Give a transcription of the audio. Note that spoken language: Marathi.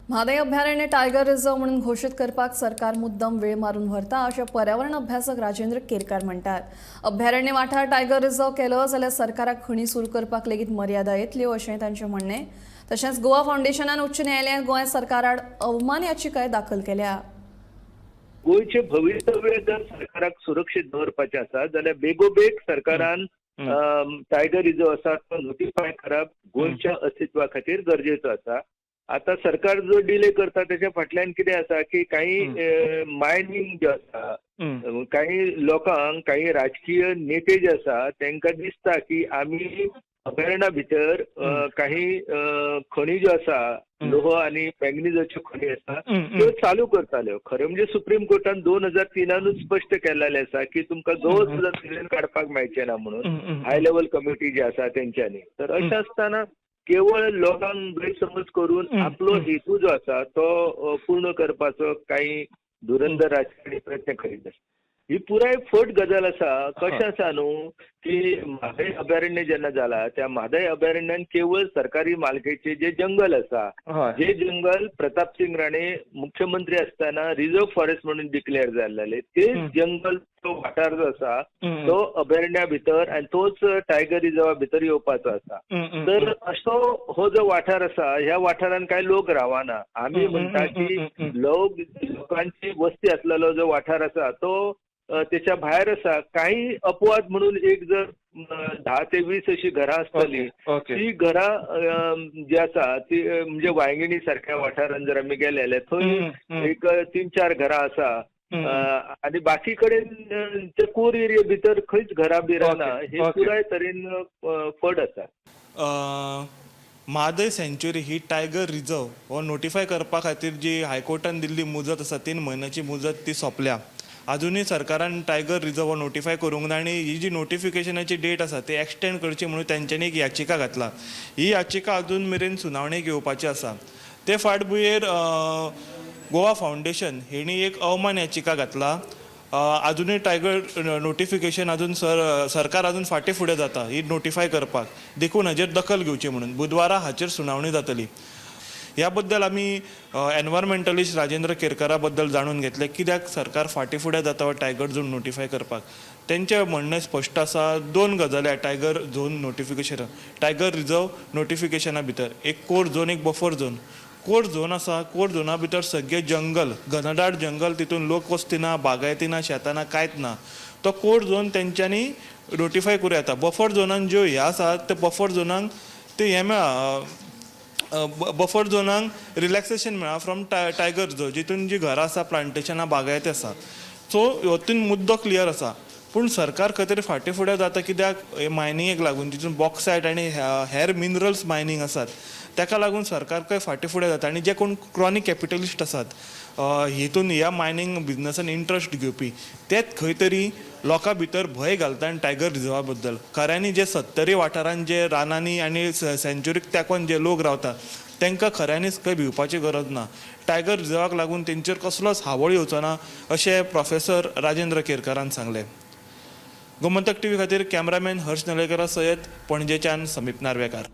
म्हादय अभयारण्य टायगर रिझर्व म्हणून घोषित करपाक सरकार मुद्दम वेळ मारून व्हरता अशें पर्यावरण अभ्यासक राजेंद्र केरकार म्हणटात। अभयारण्य वाठार टायगर रिझर्व केलो जाल्यार सरकाराक खणी सुरू करपाक लेगीत मर्यादा येतल्यो अशें तांचें म्हणणें। तशेंच गोवा फाउंडेशनान उच्च न्यायालयात गोंय सरकाराड अवमान याचिका दाखल केल्या। गोयचे भवितव्य जर सरकाराक सुरक्षीत दवरपाचें आसा जाल्यार बेगोबेग सरकारान टायगर रिझर्व आसा तो नोटिफाय करप गोंयच्या अस्तित्वा खातीर गरजेचो आसा। आता सरकार जो डिले करता त्याच्या फाटल्यान कितें आसा की काही मायनिंग जे आसा काही लोकांक काही राजकीय नेते जे आसा तांकां दिसता की आमी अभयारण्या भितर काही खणी ज्यो आसा लोह आणि मॅग्निजाच्यो खणी आसा त्यो चालू करताल्यो। खरें म्हणजे सुप्रीम कोर्टान 2003 स्पश्ट केल्लें आसा की तुमकां गवत सुद्दां सिलेन काडपाक मेळचें ना म्हणून हाय लेवल कमिटी जी आसा तेंच्यांनी। तर अशें आसतना केवळ लोकांक गैरसमज करून आपलो हेतू जो आसा तो पूर्ण करपाचो काही धुरंधर राजकारणी प्रयत्न करीत आसा। ही पुराय फट गजाल आसा। कशें आसा न्हू की म्हादय अभयारण्य जेन्ना जाला त्या म्हादय अभयारण्यान केवळ सरकारी मालकीचे जे जंगल आसा जे जंगल प्रताप सिंग राणे मुख्यमंत्री असताना रिझर्व फॉरेस्ट म्हणून डिक्लेअर जाल्ले ते जंगल तो वाठार जो आसा तो अभयारण्या भितर आणि तोच टायगर रिझर्वा भितर येवपाचो आसा। तर असो हो जो वाठार आसा ह्या वाठारान काय लोक रावना। आम्ही म्हणटा की लोकांची वस्ती असलेलो जो वाठार आसा तो त्याच्या भायर आसा। काही अपवाद म्हणून एक जर 10 ते 20 अशी घरां आसतली ती घरां जी आसा ती म्हणजे वांयगिणी सारख्या वाठारान जर आमी गेले थंय एक 3-4 घरां आसा आणि बाकी कडेन ते कोर एरिया भितर खंयच घरां बिरां ना। हे पुराय तरेन फड आसा। म्हादय सँच्युरी ही टायगर रिझर्व हो नोटिफाय करपा खातीर जी हायकोर्टान दिल्ली मुजत आसा 3 म्हयन्याची मुजत ती सोंपल्या। अजूनही सरकारान टायगर रिझर्व नोटिफाय करूंक ना आणि ही जी नोटिफिकेशनाची डेट आसा ती एक्सटेंड करची म्हणून त्यांच्यानी एक याचिका घातला। ही याचिका अजून मेरेन सुनावणेक येवपाची आसा। ते फाटभुंयेर गोवा फाउंडेशन हेणी एक अवमान याचिका घातला। अजूनही टायगर नोटिफिकेशन अजून सरकार अजून फाटे फुडें जाता ही नोटिफाय करपाक देखून हाचेर दखल घेवची म्हणून बुधवारा हाचेर सुनावणी जातली। ह्या बद्दल आमी एनवायरमेंटलिस्ट राजेंद्र केरकारा बद्दल जाणून घेतले कित्याक सरकार फाटे फुडें जाता टायगर झोन नोटिफाय करपाक। तेंचें म्हणणें स्पश्ट आसा। 2 गजाली tiger zone notification tiger reserve नोटिफिकेशना भितर एक कोर झोन एक बफर झोन। कोर झोन आसा कोर झोना भितर सगळे जंगल घनदाट जंगल तितून लोक वस्ती ना बागायती ना शेतां ना कांयच ना तो कोर झोन तेंच्यांनी नोटिफाय करूं येता। बफर झोनान ज्यो ह्या आसात ते बफर झोनांक ते हे मेळ्ळा बफर झोनाक रिलॅक्सेशन मेळ्ळा फ्रॉम टायगर रिझर्व जितून जी घरां आसा प्लांटेशनां बागायती आसा। सो हातून मुद्दो क्लियर आसा पूण सरकार खंय फाटे फुडें जाता कित्याक मायनिंगेक लागून जितून बॉक्सायट आनी हेर मिनरल्स मायनिंग आसात ताका लागून सरकार खंय फाटे फुडें जाता। आनी जे कोण क्रॉनीक कॅपिटलिस्ट आसात हितून ह्या मायनिंग बिजनसान इंट्रस्ट घेवपी तेच खंय तरी लोकां भितर भंय घालता आनी टायगर रिझर्वा बद्दल। खऱ्यांनी जे 70 वाठारांत जे रानांनी आनी सँच्युरीक तेंकोन जे लोक रावतात तांकां खऱ्यांनीच खंय भिवपाची गरज ना। टायगर रिझर्वाक लागून तेंचेर कसलोच हावळ येवचो ना अशें प्रोफेसर राजेंद्र केरकारान सांगलें। गोमंतक टीव्ही खातीर कॅमेरामॅन हर्ष नलेकरा सयत पणजेच्यान समीप नार्वेकार।